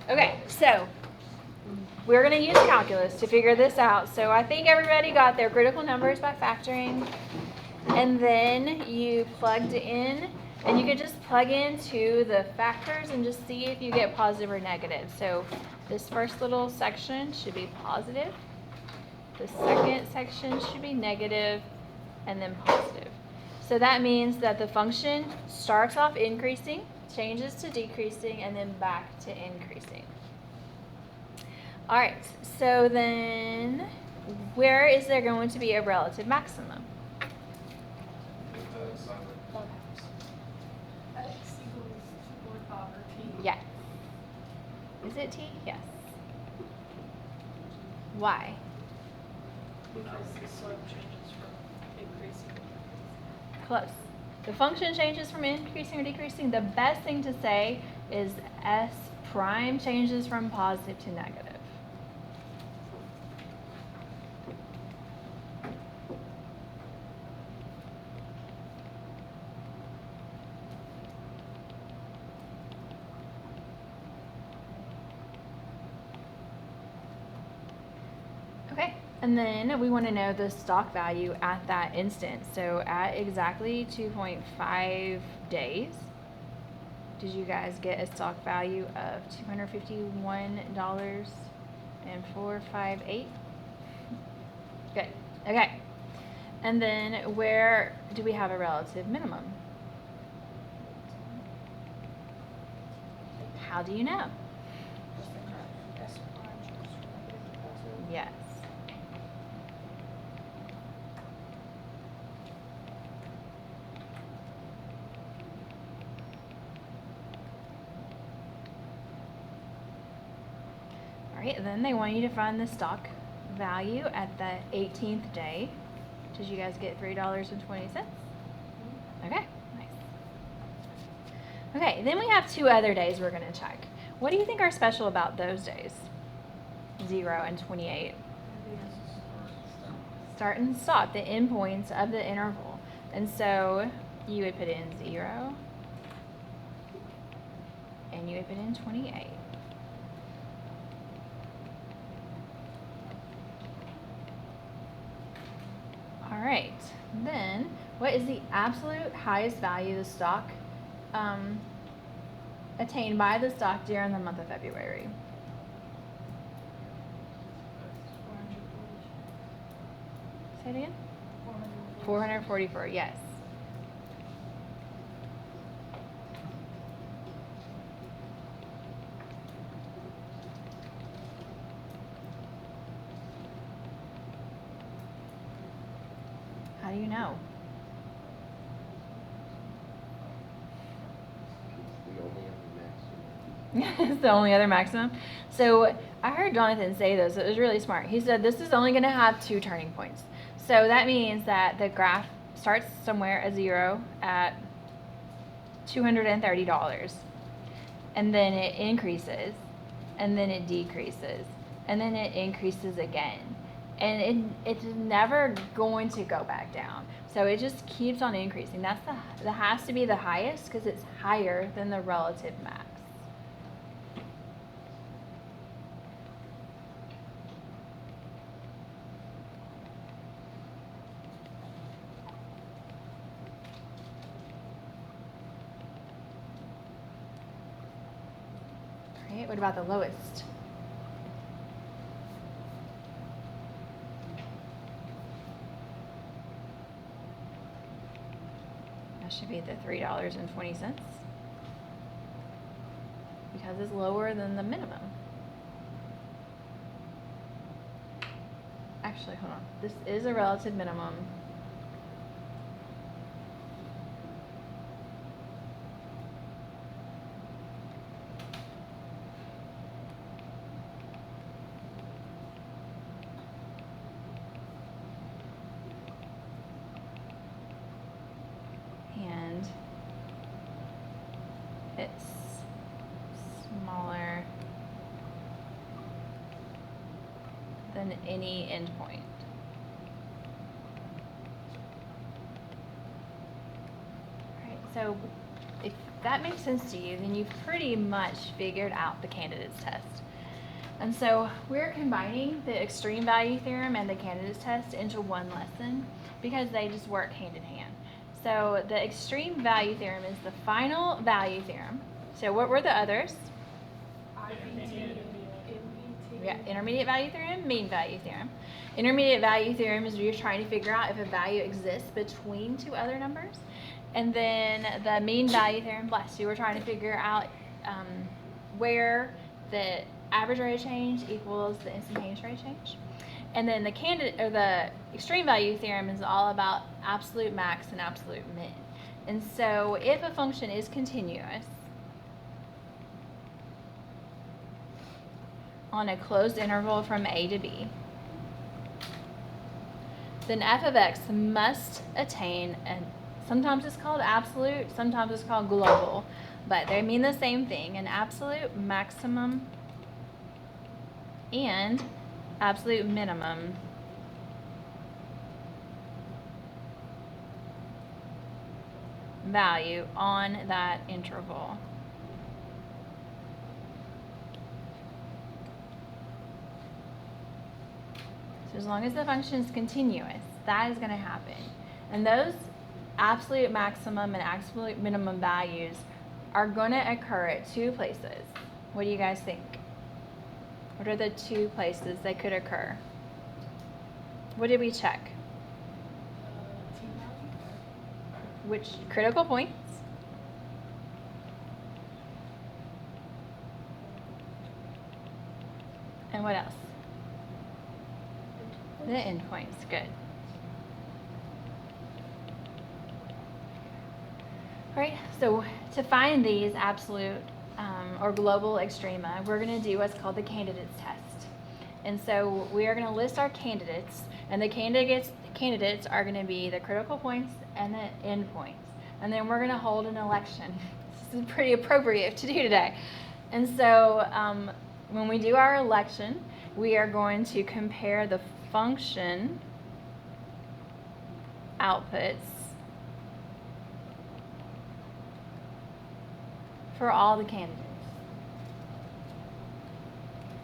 Okay, so we're going to use calculus to figure this out. So I think everybody got their critical numbers by factoring. And then you plugged in, and you could just plug into the factors and just see if you get positive or negative. So this first little section should be positive. The second section should be negative, and then positive. So that means that the function starts off increasing, changes to decreasing, and then back to increasing. All right, so then where is there going to be a relative maximum? Yes. Is it t? Yes. Why? Because the slope changes from increasing. Close. The function changes from increasing or decreasing. The best thing to say is s prime changes from positive to negative. Okay, and then we want to know the stock value at that instant. So at exactly 2.5 days, did you guys get a stock value of $251.458? Good. Okay. And then where do we have a relative minimum? How do you know? Yes. All right, and then they want you to find the stock value at the 18th day. Did you guys get $3.20? Okay, nice. Okay, then we have 2 other days we're going to check. What do you think are special about those days? 0 and 28. Start and stop, the endpoints of the interval. And so you would put in 0 and you would put in 28. All right, then what is the absolute highest value of the stock attained by the stock during the month of February? Say it again? 444, yes. How do you know? It's the only other maximum. So I heard Jonathan say this. It was really smart. He said this is only going to have 2 turning points. So that means that the graph starts somewhere at 0 at $230, and then it increases, and then it decreases, and then it increases again. And it's never going to go back down. So it just keeps on increasing. That has to be the highest because it's higher than the relative max. All right, what about the lowest? That should be the $3.20 because it's lower than the minimum. Actually, hold on. This is a relative minimum. And it's smaller than any endpoint. Right, so if that makes sense to you, then you've pretty much figured out the candidates test. And so we're combining the extreme value theorem and the candidates test into one lesson because they just work hand in hand. So the extreme value theorem is the final value theorem. So what were the others? EVT. Yeah, intermediate value theorem, mean value theorem. Intermediate value theorem is where you're trying to figure out if a value exists between two other numbers. And then the mean value theorem, bless you, we're trying to figure out where the average rate of change equals the instantaneous rate of change. And then the extreme value theorem is all about absolute max and absolute min. And so if a function is continuous on a closed interval from a to b, then f of x must attain, and sometimes it's called absolute, sometimes it's called global, but they mean the same thing, an absolute maximum and absolute minimum value on that interval. So as long as the function is continuous, that is going to happen. And those absolute maximum and absolute minimum values are going to occur at two places. What do you guys think? What are the two places they could occur? What did we check? Which critical points? And what else? The endpoints. Good. All right, so to find these absolute or global extrema, we're going to do what's called the candidates test. And so we are going to list our candidates, and the candidates are going to be the critical points and the endpoints. And then we're going to hold an election. This is pretty appropriate to do today. And so when we do our election, we are going to compare the function outputs for all the candidates.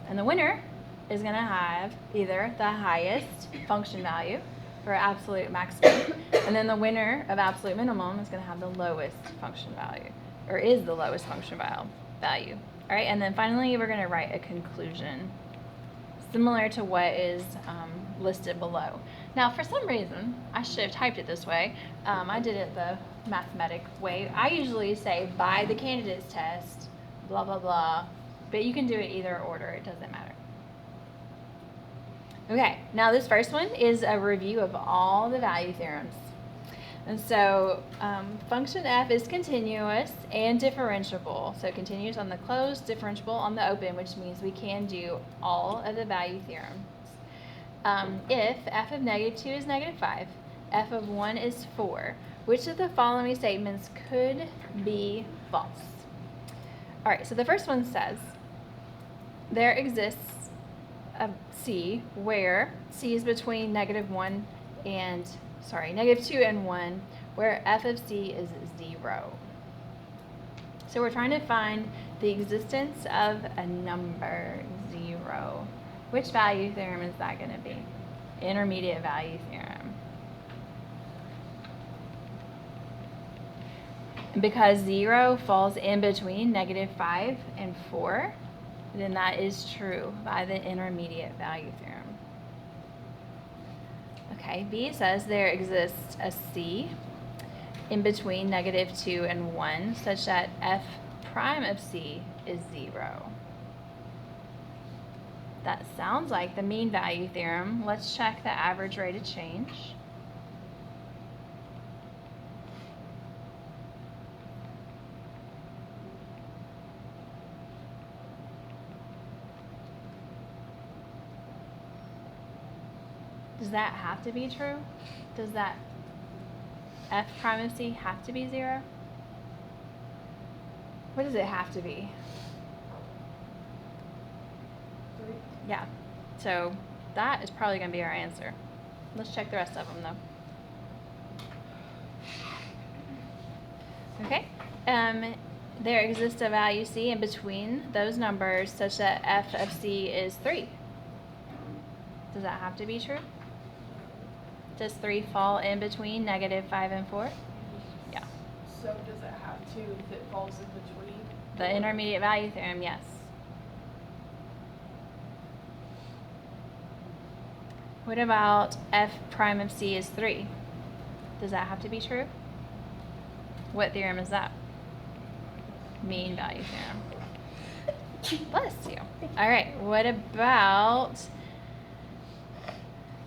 And the winner is going to have either the highest function value for absolute maximum, and then the winner of absolute minimum is going to have the lowest function value, or is the lowest function value. All right, and then finally we're going to write a conclusion similar to what is listed below. Now, for some reason, I should have typed it this way. I did it the mathematic way. I usually say by the candidates test, blah, blah, blah, but you can do it either order. It doesn't matter. Okay, now this first one is a review of all the value theorems. And so function f is continuous and differentiable. So continuous on the closed, differentiable on the open, which means we can do all of the value theorems. If f of -2 is -5, f of 1 is 4, which of the following statements could be false? All right, so the first one says, there exists a C where C is between -2 and 1, where f of C is 0. So we're trying to find the existence of a number 0. Which value theorem is that going to be? Intermediate value theorem. And because 0 falls in between -5 and 4, then that is true by the intermediate value theorem. Okay, B says there exists a C in between -2 and 1 such that f prime of C is 0. That sounds like the mean value theorem. Let's check the average rate of change. Does that have to be true? Does that f prime of C have to be 0? What does it have to be? 3. Yeah, so that is probably going to be our answer. Let's check the rest of them though. Okay, there exists a value c in between those numbers such that f of c is 3. Does that have to be true? Does 3 fall in between -5 and 4? Yeah. So does it have to if it falls in between? The intermediate value theorem, yes. What about f prime of c is 3? Does that have to be true? What theorem is that? Mean value theorem. Bless you. All right, what about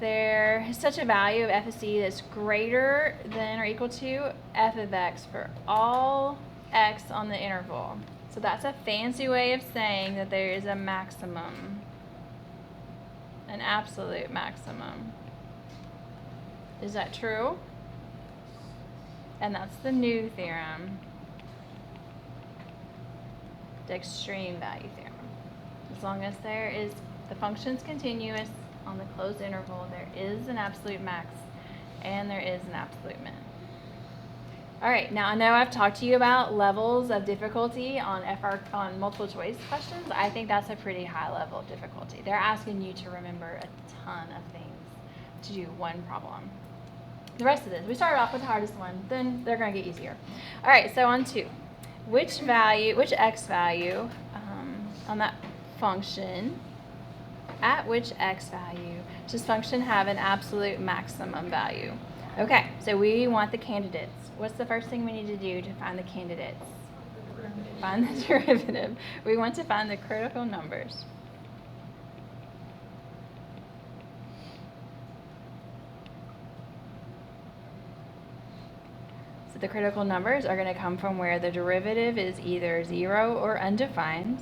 there is such a value of f of c that's greater than or equal to f of x for all x on the interval. So that's a fancy way of saying that there is a maximum, an absolute maximum. Is that true? And that's the new theorem, the extreme value theorem. As long as there is, the function's continuous on the closed interval, there is an absolute max and there is an absolute min. All right, now I know I've talked to you about levels of difficulty on on multiple choice questions. I think that's a pretty high level of difficulty. They're asking you to remember a ton of things to do one problem. The rest of this, we started off with the hardest one, then they're going to get easier. All right, so on 2. Which x value on that function, at which x value does function have an absolute maximum value? Okay, so we want the candidates. What's the first thing we need to do to find the candidates? Find the derivative. We want to find the critical numbers. So the critical numbers are going to come from where the derivative is either 0 or undefined.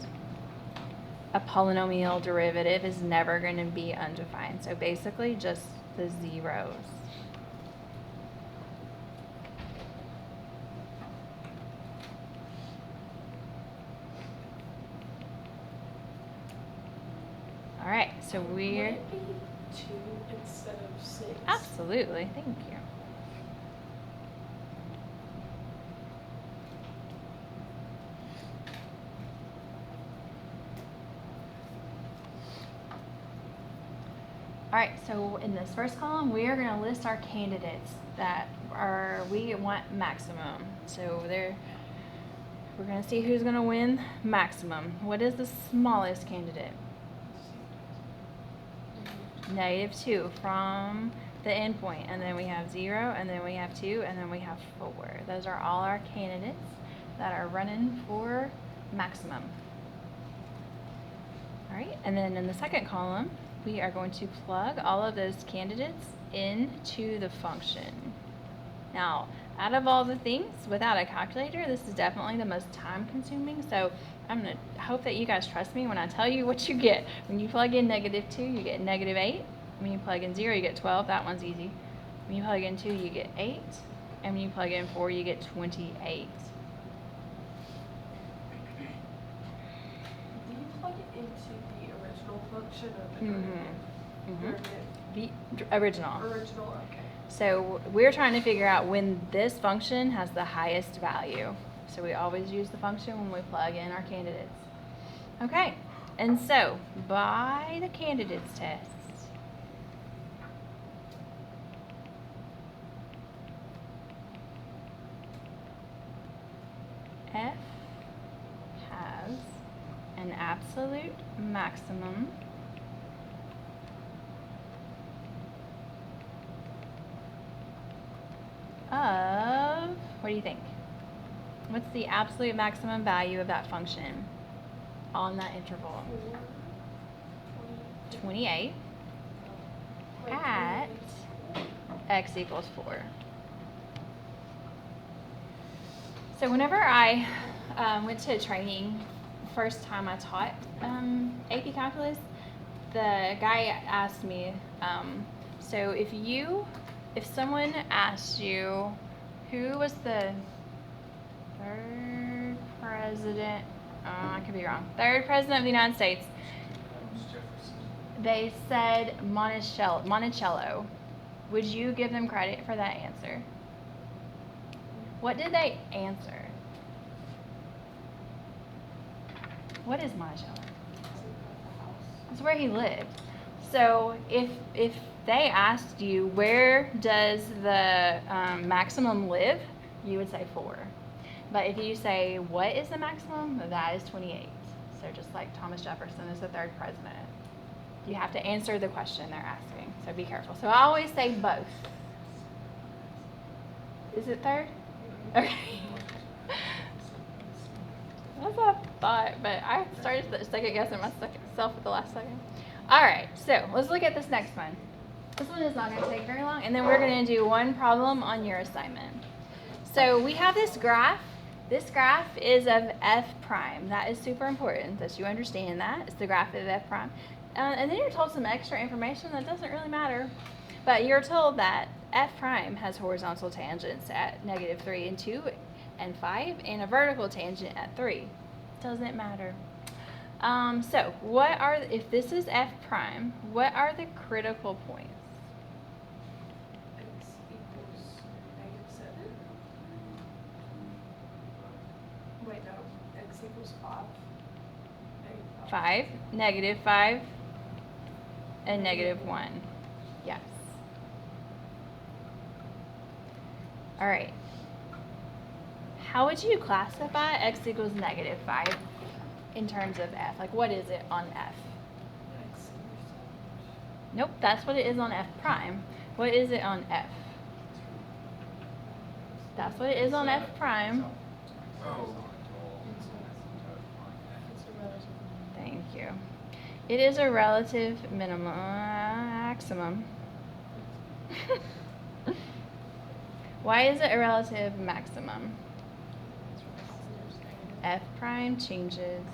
A polynomial derivative is never going to be undefined. So basically just the zeros. All right, so we're... Would it be 2 instead of 6? Absolutely, thank you. All right, so in this first column, we are going to list our candidates that we want maximum. So we're going to see who's going to win maximum. What is the smallest candidate? -2 from the endpoint, and then we have 0, and then we have 2, and then we have 4. Those are all our candidates that are running for maximum. All right, and then in the second column, we are going to plug all of those candidates into the function. Now, out of all the things, without a calculator, this is definitely the most time-consuming, so I'm going to hope that you guys trust me when I tell you what you get. When you plug in -2, you get -8. When you plug in 0, you get 12. That one's easy. When you plug in 2, you get 8. And when you plug in 4, you get 28. Do you plug it into the original function or the derivative? The original. Original, okay. So we're trying to figure out when this function has the highest value. So we always use the function when we plug in our candidates. Okay, and so by the candidates test, f has an absolute maximum of, what do you think? What's the absolute maximum value of that function on that interval? 28 at x equals 4. So whenever I went to training, first time I taught AP Calculus, the guy asked me, so if someone asked you who was the third president, I could be wrong, third president of the United States, they said Monticello, would you give them credit for that answer? What did they answer? What is Monticello? That's where he lived. So if they asked you where does the maximum live, you would say 4. But if you say what is the maximum, that is 28. So just like Thomas Jefferson is the 3rd president. You have to answer the question they're asking. So be careful. So I always say both. Is it 3rd? Okay. That's what I thought, but I started second guessing myself at the last second. All right, so let's look at this next one. This one is not going to take very long, and then we're going to do one problem on your assignment. So we have this graph. This graph is of f prime. That is super important that you understand that. It's the graph of f prime. And then you're told some extra information that doesn't really matter. But you're told that f prime has horizontal tangents at -3 and 2 and 5 and a vertical tangent at 3. Doesn't matter. So if this is f prime, what are the critical points? X equals -7. Wait, no. X equals 5. -5, -5, and -1. Yes. All right. How would you classify x equals -5 in terms of f? Like, what is it on f? X Nope, that's what it is on f prime. What is it on f? That's what it is on f prime. Thank you. It is a relative maximum. Why is it a relative maximum? F prime changes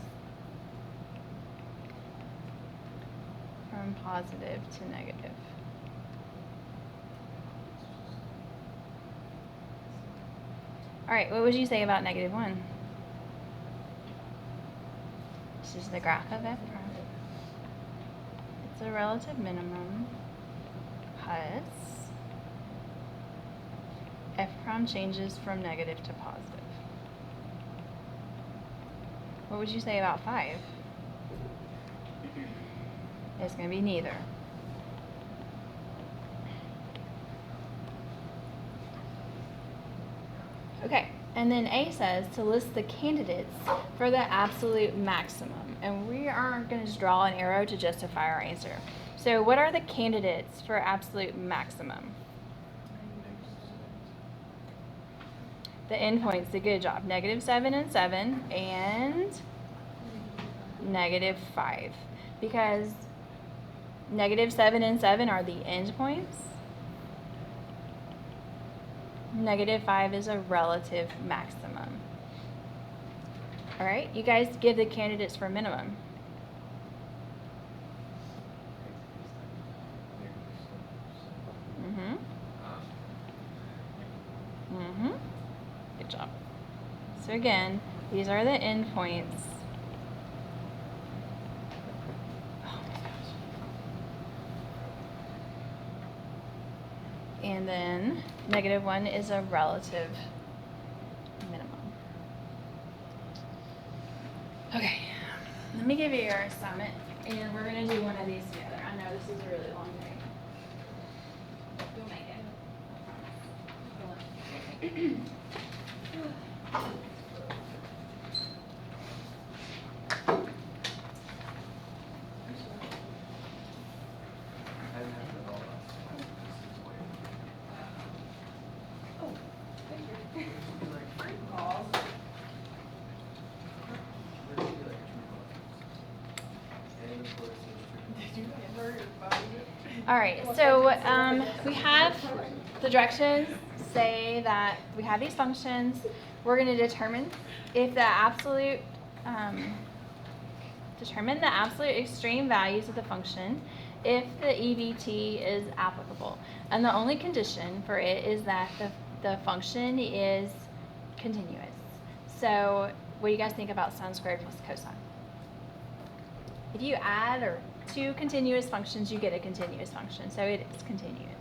from positive to negative. All right, what would you say about -1? This is the graph of f prime. It's a relative minimum because f prime changes from negative to positive. What would you say about 5? It's going to be neither. Okay, and then A says to list the candidates for the absolute maximum. And we are going to just draw an arrow to justify our answer. So what are the candidates for absolute maximum? The endpoints, a good job. -7 and 7 and -5. Because -7 and 7 are the endpoints. -5 is a relative maximum. All right, you guys give the candidates for minimum. Good job. So again, these are the endpoints. Oh my gosh. And then -1 is a relative minimum. Okay, let me give you your assignment, and we're going to do one of these together. I know this is a really long day. You'll make it. All right, so we have the directions say that we have these functions. We're going to determine if the absolute extreme values of the function if the EVT is applicable. And the only condition for it is that the function is continuous. So what do you guys think about sine squared plus cosine? If you add or two continuous functions, you get a continuous function. So it is continuous.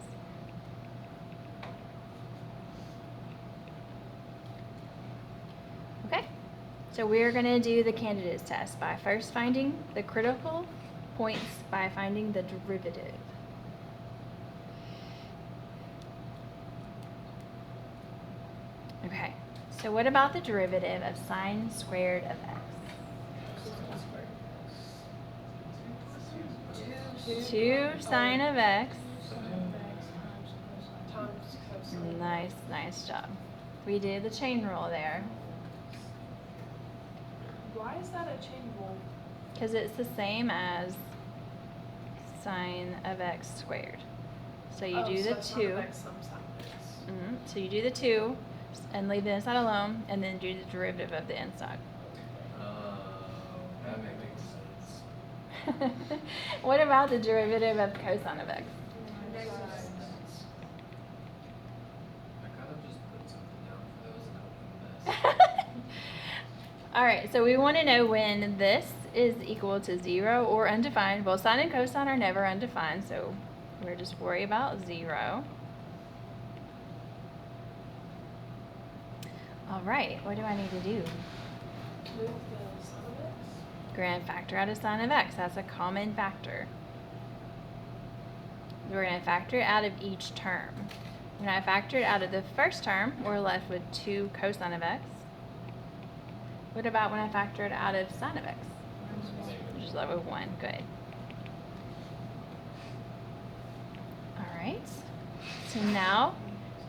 Okay, So we're going to do the candidates test by first finding the critical points by finding the derivative. Okay, so what about the derivative of sine squared of x? 2 sine of x. Times cosine. Nice job. We did the chain rule there Why is that a chain rule? because it's the same as sine of x squared. So you do the 2. So you do the 2 and leave the inside alone, and then do the derivative of the inside. That makes sense. What about the derivative of cosine of x? I kind of just put something down for those and hope for this. All right, so we want to know when this is equal to 0 or undefined. Well, sine and cosine are never undefined, so we're just worried about 0. All right, what do I need to do? Move the sine of x. We're going to factor out a sine of x. That's a common factor. We're going to factor it out of each term. When I factor it out of the first term, we're left with 2 cosine of x. What about when I factor it out of sine of x? We're just left with 1. Good. All right. So now,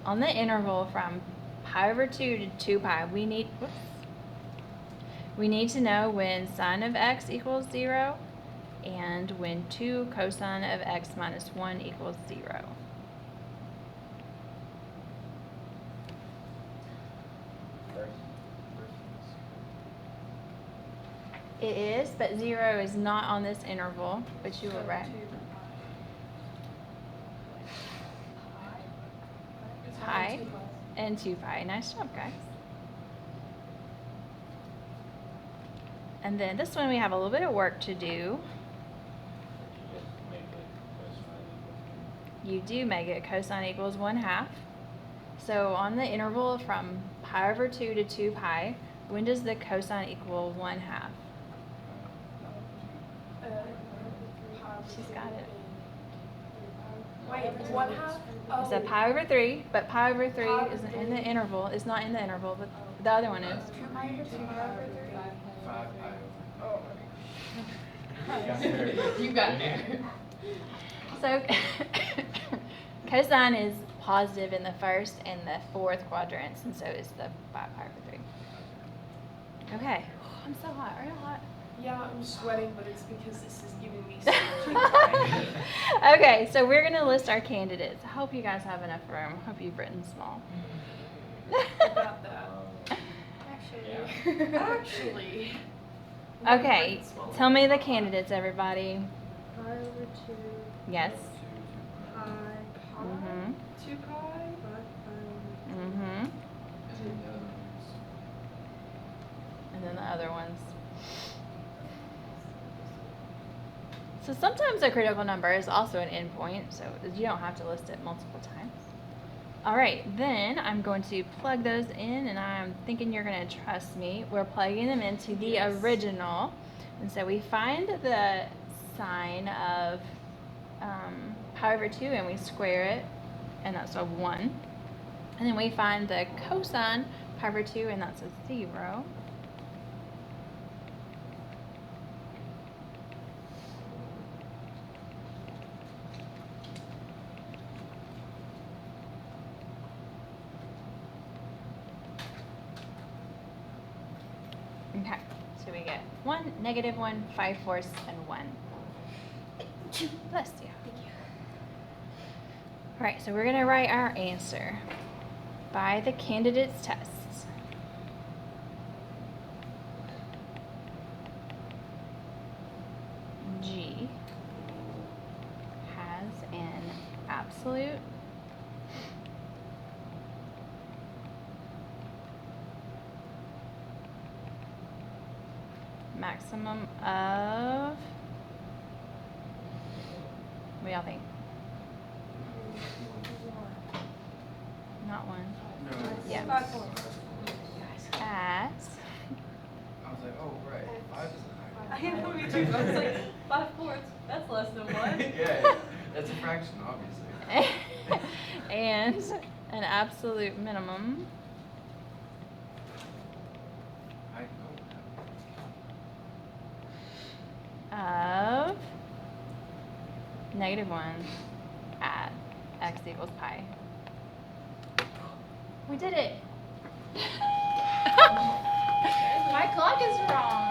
on the interval from pi over 2 to 2 pi, we need to know when sine of x equals 0 and when 2 cosine of x minus 1 equals 0. It is, but 0 is not on this interval, but you were right. Pi and 2 pi. Nice job, guys. And then this one we have a little bit of work to do. You do make it cosine equals 1/2. So on the interval from pi over 2 to 2 pi, when does the cosine equal 1/2? She's got it. Wait, 1/2? Oh. It's a pi over 3, but pi over 3 isn't in the interval. It's not in the interval, but the other one is. 2 pi over 3. 5 pi Oh. You got there. So cosine is positive in the first and the fourth quadrants, and so is the 5 pi over 3. Okay. Oh, I'm so hot. Are you hot? Yeah, I'm sweating, but it's because this is giving me so much anxiety. Okay, so we're going to list our candidates. I hope you guys have enough room. Hope you've written small. About that. Actually. Okay, tell me the candidates, everybody. Pi over 2, Yes. pi, Mm-hmm. 2 pi? 5 pi over 2. Mm-hmm. And then the other ones. So sometimes a critical number is also an endpoint, so you don't have to list it multiple times. All right, then I'm going to plug those in, and I'm thinking you're going to trust me. We're plugging them into the original. And so we find the sine of pi over 2, and we square it, and that's a 1. And then we find the cosine pi over 2, and that's a 0. Okay, so we get 1, -1, 5/4, and 1. Bless you. All right, so we're going to write our answer by the candidates tests. G has an absolute maximum of, what do y'all think? Not 1. No. Yeah. That's At was like, oh, right, 5 isn't I higher. know, me too. I was like, 5/4, that's less than 1. Yeah, that's a fraction, obviously. And an absolute minimum I know of -1 at x equals pi. We did it. My clock is wrong.